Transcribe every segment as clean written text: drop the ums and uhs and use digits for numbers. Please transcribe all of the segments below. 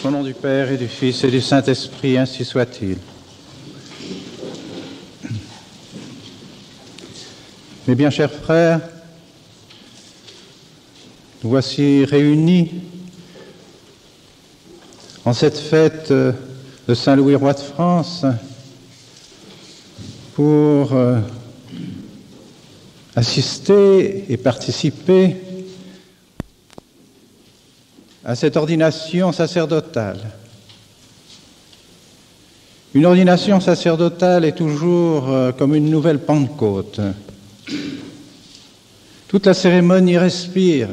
Au nom du Père et du Fils et du Saint-Esprit, ainsi soit-il. Mes bien chers frères, nous voici réunis en cette fête de Saint-Louis, roi de France, pour assister et participer à cette ordination sacerdotale. Une ordination sacerdotale est toujours comme une nouvelle Pentecôte. Toute la cérémonie respire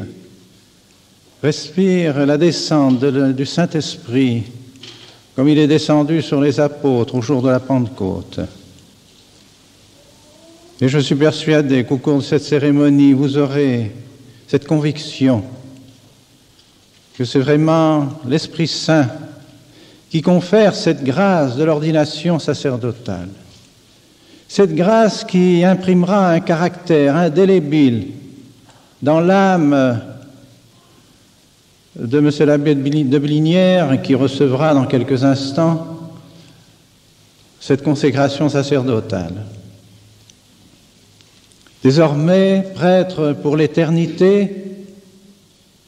la descente du Saint-Esprit, comme il est descendu sur les apôtres au jour de la Pentecôte. Et je suis persuadé qu'au cours de cette cérémonie, vous aurez cette conviction que c'est vraiment l'Esprit Saint qui confère cette grâce de l'ordination sacerdotale. Cette grâce qui imprimera un caractère indélébile dans l'âme de M. l'abbé de Blinière, qui recevra dans quelques instants cette consécration sacerdotale. Désormais, prêtre pour l'éternité,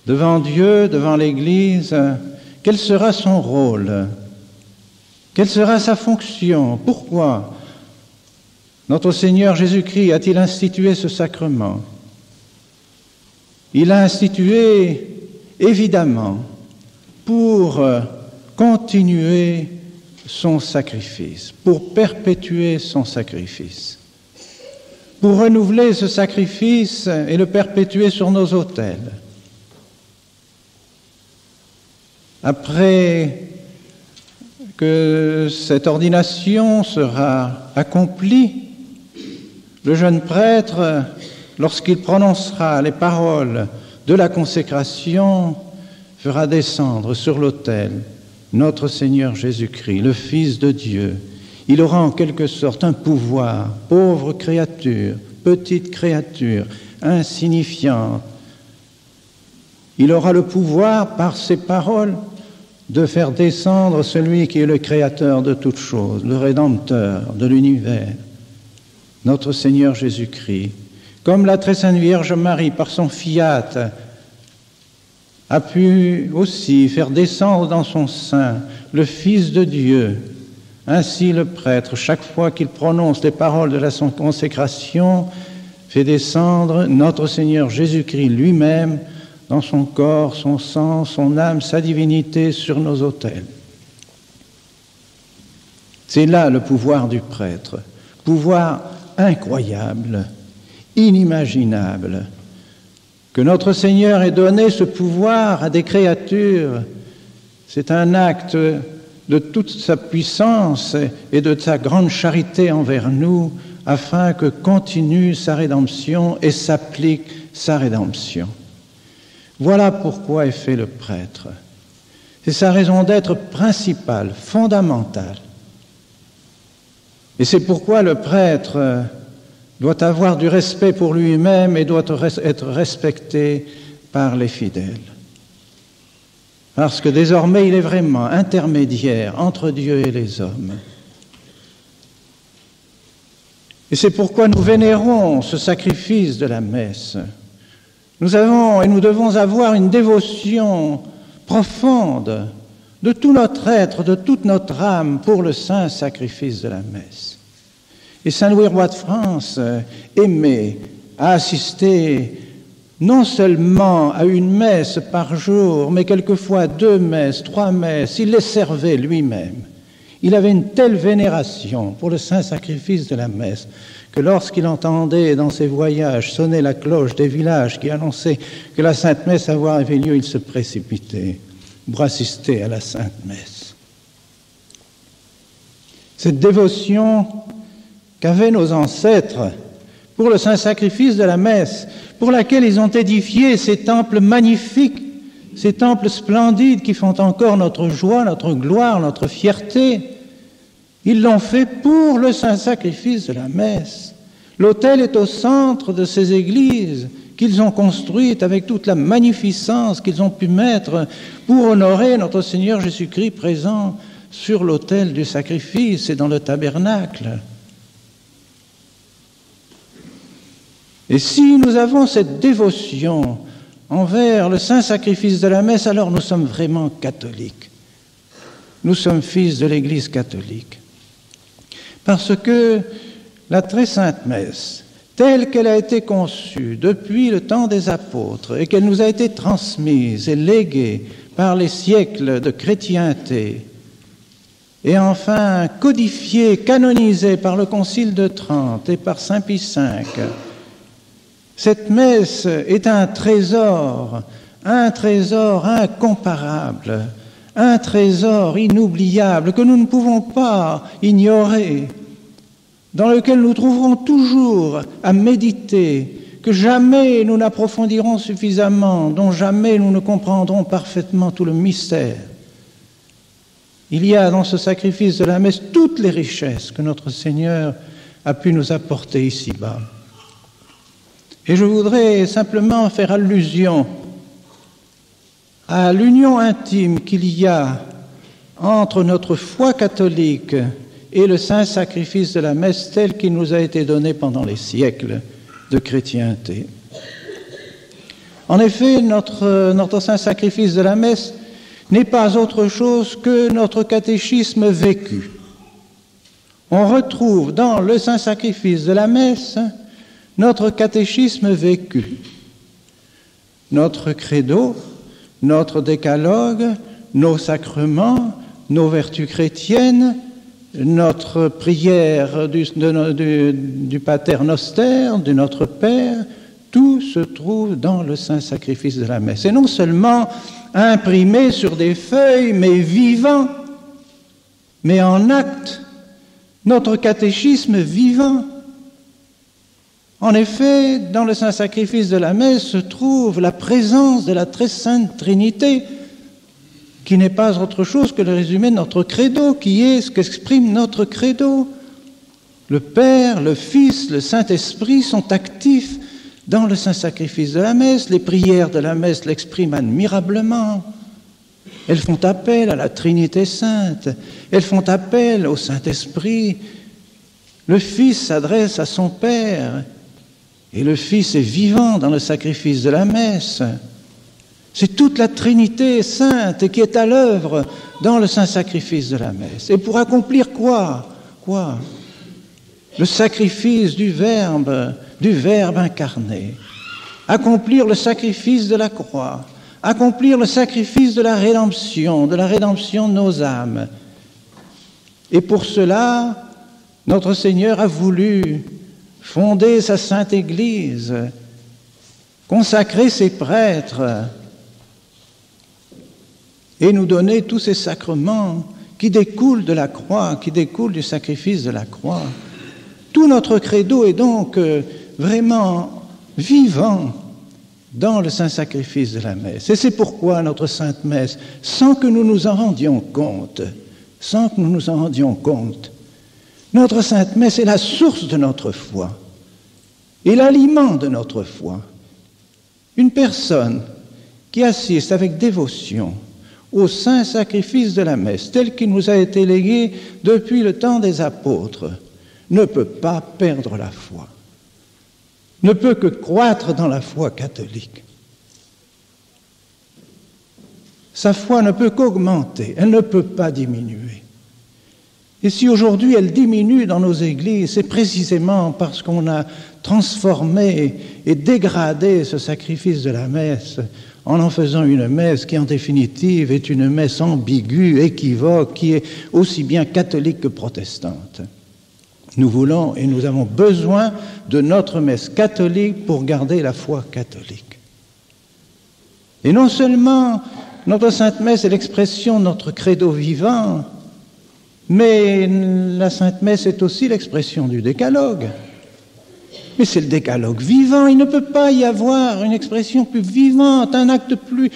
devant Dieu, devant l'Église, quel sera son rôle? Quelle sera sa fonction? Pourquoi notre Seigneur Jésus-Christ a-t-il institué ce sacrement? Il l'a institué, évidemment, pour continuer son sacrifice, pour perpétuer son sacrifice, pour renouveler ce sacrifice et le perpétuer sur nos autels. Après que cette ordination sera accomplie, le jeune prêtre, lorsqu'il prononcera les paroles de la consécration, fera descendre sur l'autel notre Seigneur Jésus-Christ, le Fils de Dieu. Il aura en quelque sorte un pouvoir, pauvre créature, petite créature, insignifiante. Il aura le pouvoir, par ses paroles, de faire descendre celui qui est le créateur de toutes choses, le Rédempteur de l'univers, notre Seigneur Jésus-Christ. Comme la très sainte Vierge Marie, par son fiat, a pu aussi faire descendre dans son sein le Fils de Dieu, ainsi le prêtre, chaque fois qu'il prononce les paroles de la consécration, fait descendre notre Seigneur Jésus-Christ lui-même dans son corps, son sang, son âme, sa divinité sur nos autels. C'est là le pouvoir du prêtre, pouvoir incroyable, inimaginable, que notre Seigneur ait donné ce pouvoir à des créatures. C'est un acte de toute sa puissance et de sa grande charité envers nous, afin que continue sa rédemption et s'applique sa rédemption. Voilà pourquoi est fait le prêtre. C'est sa raison d'être principale, fondamentale. Et c'est pourquoi le prêtre doit avoir du respect pour lui-même et doit être respecté par les fidèles. Parce que désormais, il est vraiment intermédiaire entre Dieu et les hommes. Et c'est pourquoi nous vénérons ce sacrifice de la messe. Nous avons et nous devons avoir une dévotion profonde de tout notre être, de toute notre âme pour le saint sacrifice de la messe. Et Saint-Louis, roi de France, aimait à assister non seulement à une messe par jour, mais quelquefois 2 messes, 3 messes. Il les servait lui-même. Il avait une telle vénération pour le saint sacrifice de la messe que lorsqu'il entendait dans ses voyages sonner la cloche des villages qui annonçait que la Sainte Messe avait lieu, il se précipitait pour assister à la Sainte Messe. Cette dévotion qu'avaient nos ancêtres pour le saint sacrifice de la messe, pour laquelle ils ont édifié ces temples magnifiques, ces temples splendides qui font encore notre joie, notre gloire, notre fierté, ils l'ont fait pour le saint sacrifice de la messe. L'autel est au centre de ces églises qu'ils ont construite avec toute la magnificence qu'ils ont pu mettre pour honorer notre Seigneur Jésus-Christ présent sur l'autel du sacrifice et dans le tabernacle. Et si nous avons cette dévotion envers le saint sacrifice de la messe, alors nous sommes vraiment catholiques. Nous sommes fils de l'Église catholique. Parce que la très sainte messe, telle qu'elle a été conçue depuis le temps des apôtres et qu'elle nous a été transmise et léguée par les siècles de chrétienté, et enfin codifiée, canonisée par le Concile de Trente et par Saint Pie V, cette messe est un trésor incomparable, un trésor inoubliable que nous ne pouvons pas ignorer, dans lequel nous trouverons toujours à méditer, que jamais nous n'approfondirons suffisamment, dont jamais nous ne comprendrons parfaitement tout le mystère. Il y a dans ce sacrifice de la messe toutes les richesses que notre Seigneur a pu nous apporter ici-bas. Et je voudrais simplement faire allusion à l'union intime qu'il y a entre notre foi catholique et le saint sacrifice de la messe tel qu'il nous a été donné pendant les siècles de chrétienté. En effet, notre saint sacrifice de la messe n'est pas autre chose que notre catéchisme vécu. On retrouve dans le saint sacrifice de la messe notre catéchisme vécu, notre credo, notre décalogue, nos sacrements, nos vertus chrétiennes, notre prière du Pater Noster, de notre Père, tout se trouve dans le saint sacrifice de la messe. Et non seulement imprimé sur des feuilles, mais vivant, mais en acte, notre catéchisme vivant. En effet, dans le saint sacrifice de la messe se trouve la présence de la très sainte Trinité, qui n'est pas autre chose que le résumé de notre credo, qui est ce qu'exprime notre credo. Le Père, le Fils, le Saint-Esprit sont actifs dans le saint sacrifice de la messe. Les prières de la messe l'expriment admirablement. Elles font appel à la Trinité sainte, elles font appel au Saint-Esprit. Le Fils s'adresse à son Père, et le Fils est vivant dans le sacrifice de la messe. C'est toute la Trinité sainte qui est à l'œuvre dans le saint sacrifice de la messe. Et pour accomplir quoi? Le sacrifice du Verbe incarné. Accomplir le sacrifice de la croix. Accomplir le sacrifice de la rédemption de nos âmes. Et pour cela, notre Seigneur a voulu fonder sa sainte Église, consacrer ses prêtres et nous donner tous ces sacrements qui découlent de la croix, qui découlent du sacrifice de la croix. Tout notre credo est donc vraiment vivant dans le saint sacrifice de la messe. Et c'est pourquoi notre sainte messe, sans que nous nous en rendions compte, notre sainte messe est la source de notre foi et l'aliment de notre foi. Une personne qui assiste avec dévotion au saint sacrifice de la messe, tel qu'il nous a été légué depuis le temps des apôtres, ne peut pas perdre la foi, ne peut que croître dans la foi catholique. Sa foi ne peut qu'augmenter, elle ne peut pas diminuer. Et si aujourd'hui elle diminue dans nos églises, c'est précisément parce qu'on a transformé et dégradé ce sacrifice de la messe en faisant une messe qui en définitive est une messe ambiguë, équivoque, qui est aussi bien catholique que protestante. Nous voulons et nous avons besoin de notre messe catholique pour garder la foi catholique. Et non seulement notre Sainte Messe est l'expression de notre credo vivant, mais la Sainte Messe est aussi l'expression du décalogue. Mais c'est le décalogue vivant, il ne peut pas y avoir une expression plus vivante, un acte plus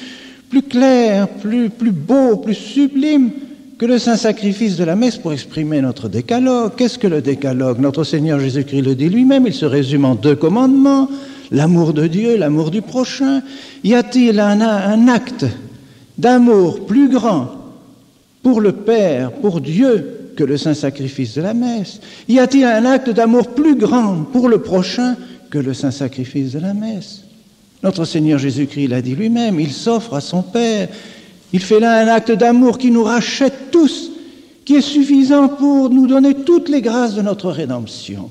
clair, plus beau, plus sublime que le saint sacrifice de la messe pour exprimer notre décalogue. Qu'est-ce que le décalogue? Notre Seigneur Jésus-Christ le dit lui-même, il se résume en 2 commandements. l'amour de Dieu, l'amour du prochain? Y a-t-il un acte d'amour plus grand pour le Père, pour Dieu, que le saint sacrifice de la messe? Y a-t-il un acte d'amour plus grand pour le prochain que le saint sacrifice de la messe? Notre Seigneur Jésus-Christ l'a dit lui-même, il s'offre à son Père. Il fait là un acte d'amour qui nous rachète tous, qui est suffisant pour nous donner toutes les grâces de notre rédemption,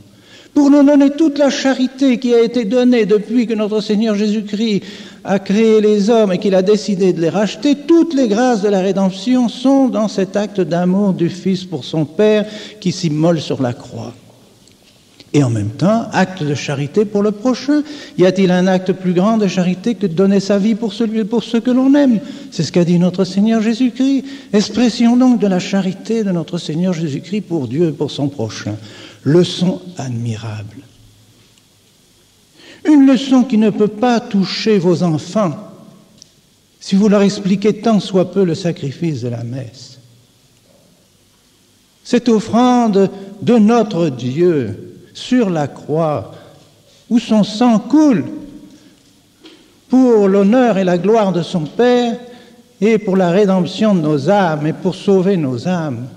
pour nous donner toute la charité qui a été donnée depuis que notre Seigneur Jésus-Christ a créé les hommes et qu'il a décidé de les racheter. Toutes les grâces de la rédemption sont dans cet acte d'amour du Fils pour son Père qui s'immole sur la croix. Et en même temps, acte de charité pour le prochain. Y a-t-il un acte plus grand de charité que de donner sa vie pour ceux que l'on aime? C'est ce qu'a dit notre Seigneur Jésus-Christ. Expression donc de la charité de notre Seigneur Jésus-Christ pour Dieu et pour son prochain. Leçon admirable. Une leçon qui ne peut pas toucher vos enfants si vous leur expliquez tant soit peu le sacrifice de la messe. Cette offrande de notre Dieu sur la croix, où son sang coule pour l'honneur et la gloire de son Père et pour la rédemption de nos âmes et pour sauver nos âmes.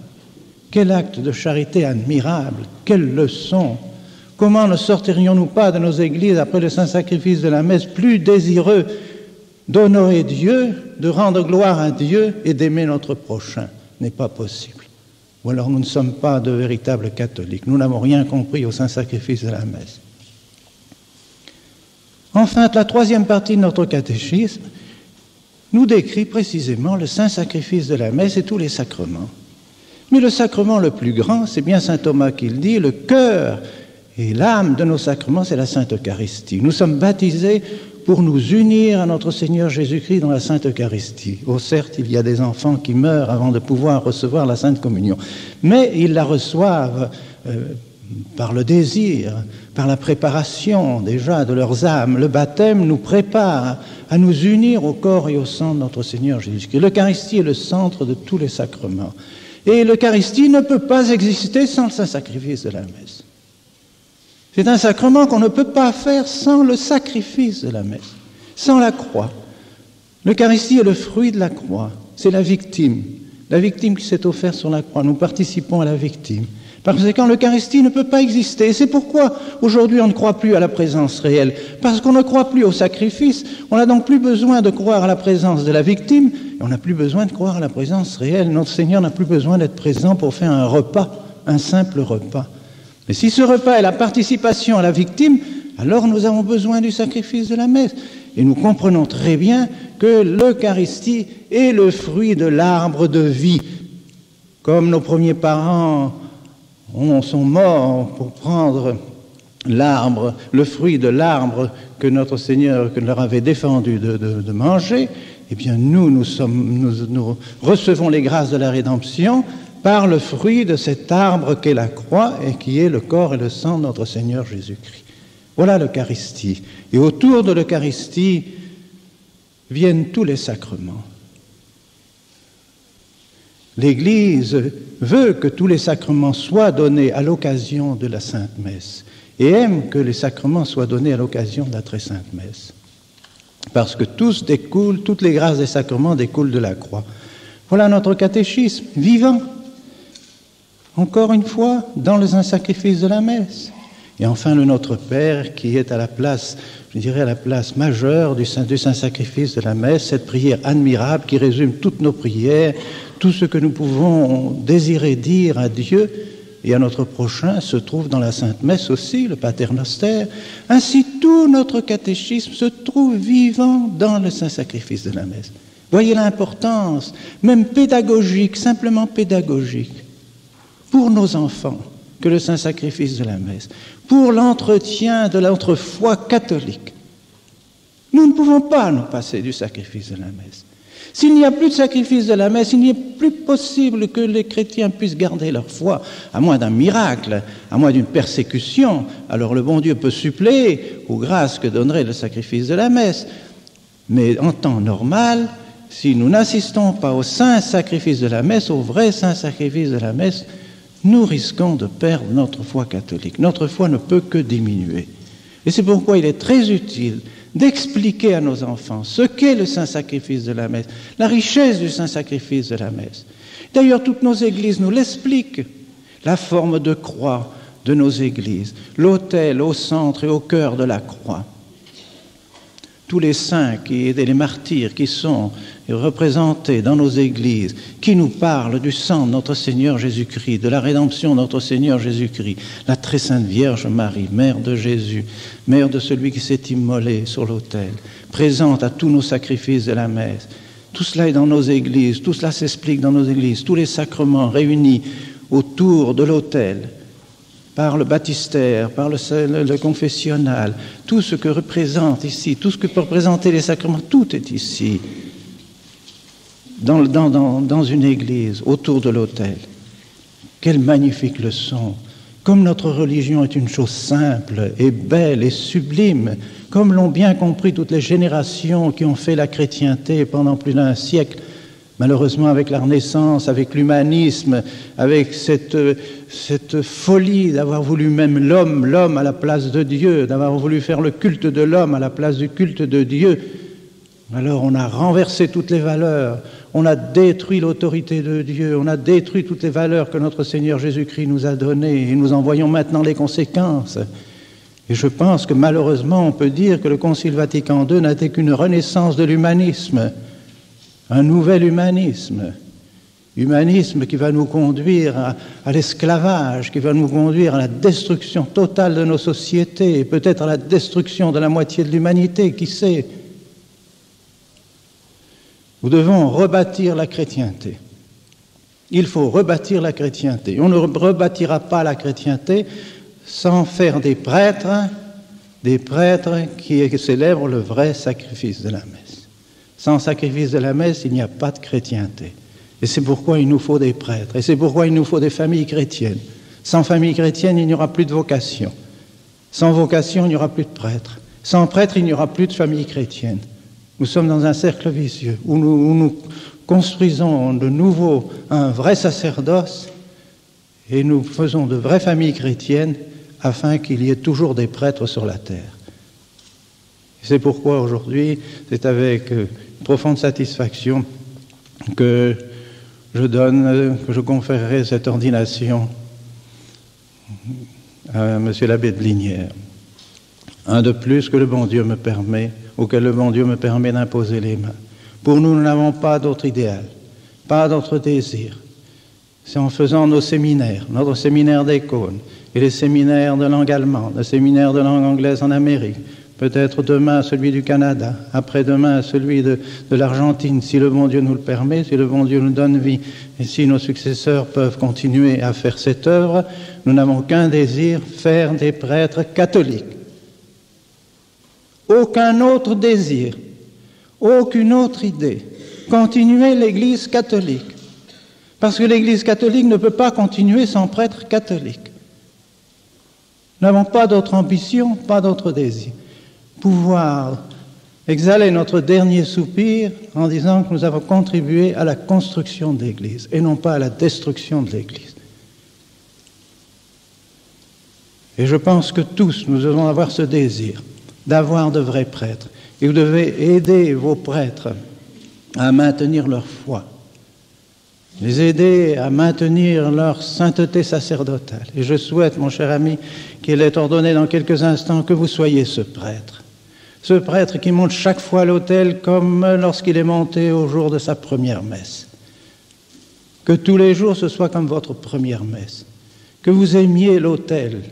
Quel acte de charité admirable, quelle leçon! Comment ne sortirions-nous pas de nos églises après le saint sacrifice de la messe plus désireux d'honorer Dieu, de rendre gloire à Dieu et d'aimer notre prochain? N'est pas possible. Ou alors nous ne sommes pas de véritables catholiques. Nous n'avons rien compris au saint sacrifice de la messe. Enfin, la troisième partie de notre catéchisme nous décrit précisément le saint sacrifice de la messe et tous les sacrements. Mais le sacrement le plus grand, c'est bien saint Thomas qui le dit, le cœur et l'âme de nos sacrements, c'est la Sainte Eucharistie. Nous sommes baptisés pour nous unir à notre Seigneur Jésus-Christ dans la Sainte Eucharistie. Oh, certes, il y a des enfants qui meurent avant de pouvoir recevoir la Sainte Communion, mais ils la reçoivent par le désir, par la préparation déjà de leurs âmes. Le baptême nous prépare à nous unir au corps et au sang de notre Seigneur Jésus-Christ. L'Eucharistie est le centre de tous les sacrements. Et l'Eucharistie ne peut pas exister sans le saint sacrifice de la messe. C'est un sacrement qu'on ne peut pas faire sans le sacrifice de la messe, sans la croix. L'Eucharistie est le fruit de la croix, c'est la victime qui s'est offerte sur la croix. Nous participons à la victime. Par conséquent, l'Eucharistie ne peut pas exister. Et c'est pourquoi aujourd'hui on ne croit plus à la présence réelle, parce qu'on ne croit plus au sacrifice. On n'a donc plus besoin de croire à la présence de la victime, et on n'a plus besoin de croire à la présence réelle. Notre Seigneur n'a plus besoin d'être présent pour faire un repas, un simple repas. Mais si ce repas est la participation à la victime, alors nous avons besoin du sacrifice de la messe. Et nous comprenons très bien que l'Eucharistie est le fruit de l'arbre de vie. Comme nos premiers parents sont morts pour prendre l'arbre, le fruit de l'arbre que notre Seigneur leur avait défendu de manger, eh bien nous recevons les grâces de la rédemption par le fruit de cet arbre qu'est la croix et qui est le corps et le sang de notre Seigneur Jésus-Christ. Voilà l'Eucharistie. Et autour de l'Eucharistie viennent tous les sacrements. L'Église veut que tous les sacrements soient donnés à l'occasion de la Sainte Messe et aime que les sacrements soient donnés à l'occasion de la Très Sainte Messe. Parce que toutes les grâces des sacrements découlent de la croix. Voilà notre catéchisme vivant. Encore une fois, dans le saint sacrifice de la messe. Et enfin, le Notre Père qui est à la place, je dirais à la place majeure du saint sacrifice de la messe, cette prière admirable qui résume toutes nos prières, tout ce que nous pouvons désirer dire à Dieu et à notre prochain se trouve dans la Sainte Messe aussi, le Pater Noster. Ainsi, tout notre catéchisme se trouve vivant dans le saint sacrifice de la messe. Voyez l'importance, même pédagogique, simplement pédagogique, pour nos enfants, que le saint sacrifice de la messe, pour l'entretien de notre foi catholique. Nous ne pouvons pas nous passer du sacrifice de la messe. S'il n'y a plus de sacrifice de la messe, il n'est plus possible que les chrétiens puissent garder leur foi, à moins d'un miracle, à moins d'une persécution. Alors le bon Dieu peut suppléer aux grâces que donnerait le sacrifice de la messe. Mais en temps normal, si nous n'assistons pas au saint sacrifice de la messe, au vrai saint sacrifice de la messe, nous risquons de perdre notre foi catholique. Notre foi ne peut que diminuer. Et c'est pourquoi il est très utile d'expliquer à nos enfants ce qu'est le saint sacrifice de la messe, la richesse du saint sacrifice de la messe. D'ailleurs, toutes nos églises nous l'expliquent. La forme de croix de nos églises, l'autel au centre et au cœur de la croix. Tous les saints et les martyrs qui sont représentés dans nos églises, qui nous parlent du sang de notre Seigneur Jésus-Christ, de la rédemption de notre Seigneur Jésus-Christ, la très sainte Vierge Marie, mère de Jésus, mère de celui qui s'est immolé sur l'autel, présente à tous nos sacrifices de la messe. Tout cela est dans nos églises, tout cela s'explique dans nos églises, tous les sacrements réunis autour de l'autel, par le baptistère, par le confessionnal, tout ce que représente ici, tout ce que peut représenter les sacrements, tout est ici, dans une église, autour de l'autel. Quelle magnifique leçon! Comme notre religion est une chose simple et belle et sublime, comme l'ont bien compris toutes les générations qui ont fait la chrétienté pendant plus d'un siècle, malheureusement avec la Renaissance, avec l'humanisme, avec cette folie d'avoir voulu même l'homme à la place de Dieu, d'avoir voulu faire le culte de l'homme à la place du culte de Dieu, alors on a renversé toutes les valeurs, on a détruit l'autorité de Dieu, on a détruit toutes les valeurs que notre Seigneur Jésus-Christ nous a données et nous en voyons maintenant les conséquences. Et je pense que malheureusement on peut dire que le Concile Vatican II n'a été qu'une renaissance de l'humanisme, un nouvel humanisme qui va nous conduire à l'esclavage, qui va nous conduire à la destruction totale de nos sociétés, et peut-être à la destruction de la moitié de l'humanité, qui sait. Nous devons rebâtir la chrétienté. Il faut rebâtir la chrétienté. On ne rebâtira pas la chrétienté sans faire des prêtres qui célèbrent le vrai sacrifice de la messe. Sans sacrifice de la messe, il n'y a pas de chrétienté. Et c'est pourquoi il nous faut des prêtres. Et c'est pourquoi il nous faut des familles chrétiennes. Sans famille chrétienne, il n'y aura plus de vocation. Sans vocation, il n'y aura plus de prêtres. Sans prêtres, il n'y aura plus de famille chrétienne. Nous sommes dans un cercle vicieux où nous construisons de nouveau un vrai sacerdoce et nous faisons de vraies familles chrétiennes afin qu'il y ait toujours des prêtres sur la terre. C'est pourquoi aujourd'hui, c'est avec profonde satisfaction que je conférerai cette ordination à M. l'abbé de Blinières. Un de plus que le bon Dieu me permet, auquel le bon Dieu me permet d'imposer les mains. Pour nous n'avons pas d'autre idéal, pas d'autre désir. C'est en faisant nos séminaires, notre séminaire des Cônes et les séminaires de langue allemande, le séminaire de langue anglaise en Amérique, peut-être demain celui du Canada, après-demain celui de l'Argentine, si le bon Dieu nous le permet, si le bon Dieu nous donne vie, et si nos successeurs peuvent continuer à faire cette œuvre, nous n'avons qu'un désir, faire des prêtres catholiques. Aucun autre désir, aucune autre idée. Continuer l'Église catholique. Parce que l'Église catholique ne peut pas continuer sans prêtre catholique. Nous n'avons pas d'autre ambition, pas d'autre désir. Pouvoir exhaler notre dernier soupir en disant que nous avons contribué à la construction de l'Église et non pas à la destruction de l'Église. Et je pense que tous, nous devons avoir ce désir d'avoir de vrais prêtres. Et vous devez aider vos prêtres à maintenir leur foi, les aider à maintenir leur sainteté sacerdotale. Et je souhaite, mon cher ami, qu'il est ordonné dans quelques instants que vous soyez ce prêtre qui monte chaque fois à l'autel comme lorsqu'il est monté au jour de sa première messe. Que tous les jours ce soit comme votre première messe, que vous aimiez l'autel,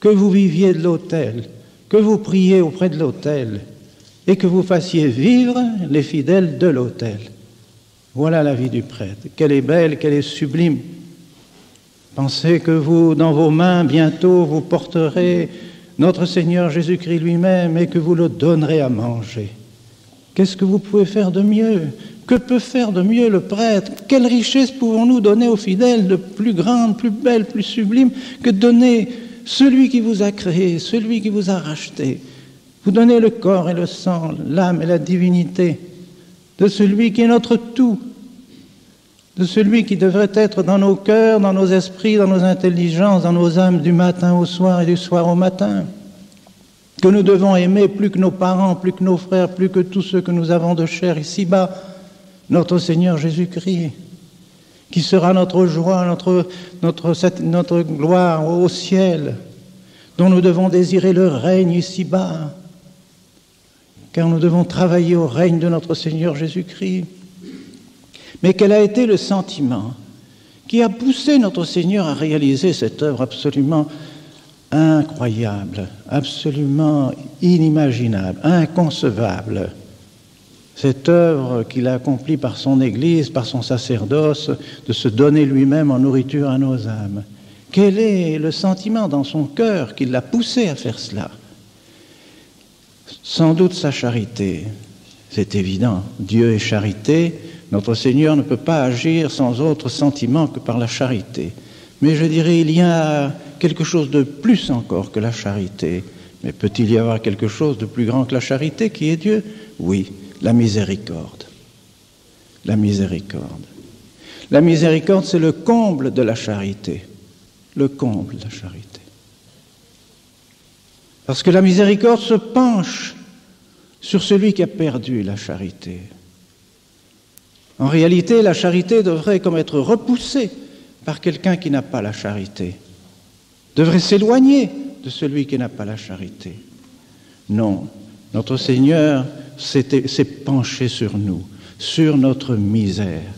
que vous viviez de l'autel, que vous priez auprès de l'autel et que vous fassiez vivre les fidèles de l'autel. Voilà la vie du prêtre. Qu'elle est belle, qu'elle est sublime. Pensez que vous, dans vos mains, bientôt, vous porterez notre Seigneur Jésus-Christ lui-même et que vous le donnerez à manger. Qu'est-ce que vous pouvez faire de mieux? Que peut faire de mieux le prêtre? Quelle richesse pouvons-nous donner aux fidèles de plus grande, plus belle, plus sublime que de donner celui qui vous a créé, celui qui vous a racheté? Vous donnez le corps et le sang, l'âme et la divinité de celui qui est notre tout, de celui qui devrait être dans nos cœurs, dans nos esprits, dans nos intelligences, dans nos âmes du matin au soir et du soir au matin. que nous devons aimer plus que nos parents, plus que nos frères, plus que tous ceux que nous avons de chair ici-bas, notre Seigneur Jésus-Christ, qui sera notre joie, notre gloire au ciel, dont nous devons désirer le règne ici-bas, car nous devons travailler au règne de notre Seigneur Jésus-Christ. Mais quel a été le sentiment qui a poussé notre Seigneur à réaliser cette œuvre absolument incroyable, absolument inimaginable, inconcevable, cette œuvre qu'il a accomplie par son Église, par son sacerdoce, de se donner lui-même en nourriture à nos âmes? Quel est le sentiment dans son cœur qui l'a poussé à faire cela? Sans doute sa charité, c'est évident. Dieu est charité, notre Seigneur ne peut pas agir sans autre sentiment que par la charité. Mais je dirais, il y a quelque chose de plus encore que la charité. Mais peut-il y avoir quelque chose de plus grand que la charité qui est Dieu? Oui, la miséricorde. La miséricorde. La miséricorde, c'est le comble de la charité. Le comble de la charité. Parce que la miséricorde se penche sur celui qui a perdu la charité. En réalité, la charité devrait comme être repoussée par quelqu'un qui n'a pas la charité, devrait s'éloigner de celui qui n'a pas la charité. Non, notre Seigneur s'est penché sur nous, sur notre misère.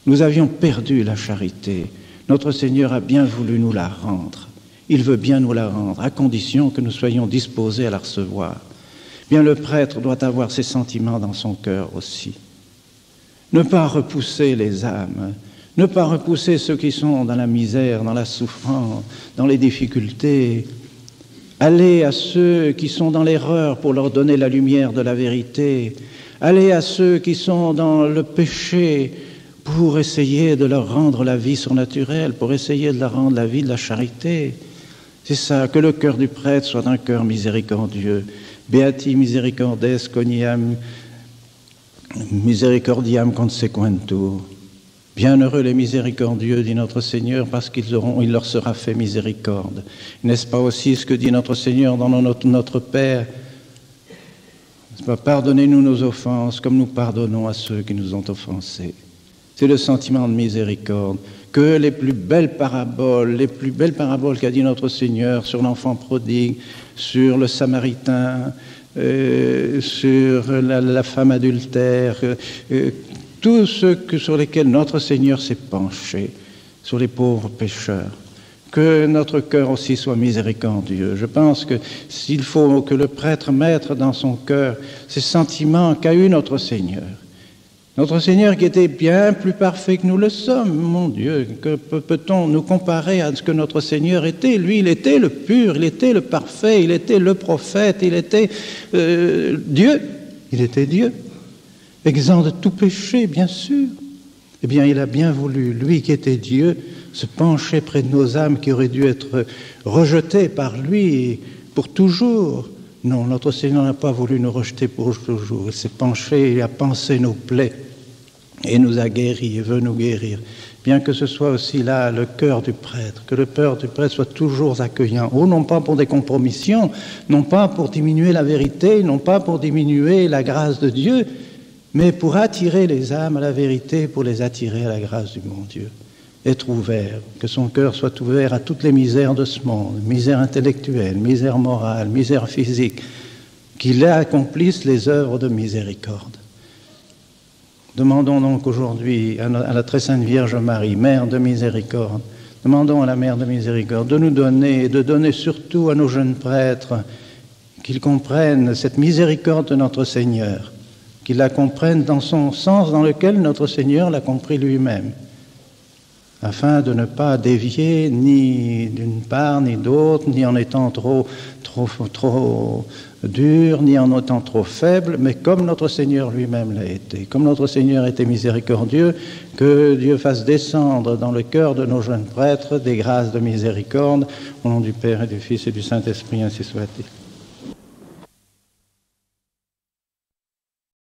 Nous avions perdu la charité. Notre Seigneur a bien voulu nous la rendre. Il veut bien nous la rendre, à condition que nous soyons disposés à la recevoir. Bien, le prêtre doit avoir ces sentiments dans son cœur aussi. Ne pas repousser les âmes, ne pas repousser ceux qui sont dans la misère, dans la souffrance, dans les difficultés. Aller à ceux qui sont dans l'erreur pour leur donner la lumière de la vérité. Aller à ceux qui sont dans le péché pour essayer de leur rendre la vie surnaturelle, pour essayer de leur rendre la vie de la charité. C'est ça, que le cœur du prêtre soit un cœur miséricordieux. Beati misericordes coniam misericordiam consequentur. Bienheureux les miséricordieux, dit notre Seigneur, parce il leur sera fait miséricorde. N'est-ce pas aussi ce que dit notre Seigneur dans notre Père? N'est-ce pas? Pardonnez-nous nos offenses comme nous pardonnons à ceux qui nous ont offensés. C'est le sentiment de miséricorde. Que les plus belles paraboles qu'a dit notre Seigneur sur l'enfant prodigue, sur le Samaritain, sur la femme adultère, tous ceux sur lesquels notre Seigneur s'est penché, sur les pauvres pécheurs, que notre cœur aussi soit miséricordieux. Je pense que s'il faut que le prêtre mette dans son cœur ces sentiments qu'a eu notre Seigneur qui était bien plus parfait que nous le sommes, mon Dieu, que peut-on nous comparer à ce que notre Seigneur était? Lui, il était le pur, il était le parfait, il était le prophète, il était Dieu, il était Dieu, exempt de tout péché, bien sûr. Eh bien, il a bien voulu, lui qui était Dieu, se pencher près de nos âmes qui auraient dû être rejetées par lui pour toujours. Non, notre Seigneur n'a pas voulu nous rejeter pour toujours. Il s'est penché, il a pansé nos plaies et nous a guéris et veut nous guérir. Bien que ce soit aussi là le cœur du prêtre, que le cœur du prêtre soit toujours accueillant. Oh, non pas pour des compromissions, non pas pour diminuer la vérité, non pas pour diminuer la grâce de Dieu, mais pour attirer les âmes à la vérité, pour les attirer à la grâce du bon Dieu. Être ouvert, que son cœur soit ouvert à toutes les misères de ce monde, misère intellectuelle, misère morale, misère physique, qu'il accomplisse les œuvres de miséricorde. Demandons donc aujourd'hui à la très sainte Vierge Marie, Mère de miséricorde, demandons à la Mère de miséricorde de nous donner, et de donner surtout à nos jeunes prêtres, qu'ils comprennent cette miséricorde de notre Seigneur, qu'ils la comprennent dans son sens dans lequel notre Seigneur l'a compris lui-même, afin de ne pas dévier ni d'une part ni d'autre, ni en étant trop dur, ni en étant trop faible, mais comme notre Seigneur lui-même l'a été. Comme notre Seigneur était miséricordieux, que Dieu fasse descendre dans le cœur de nos jeunes prêtres des grâces de miséricorde, au nom du Père et du Fils et du Saint-Esprit, ainsi soit-il.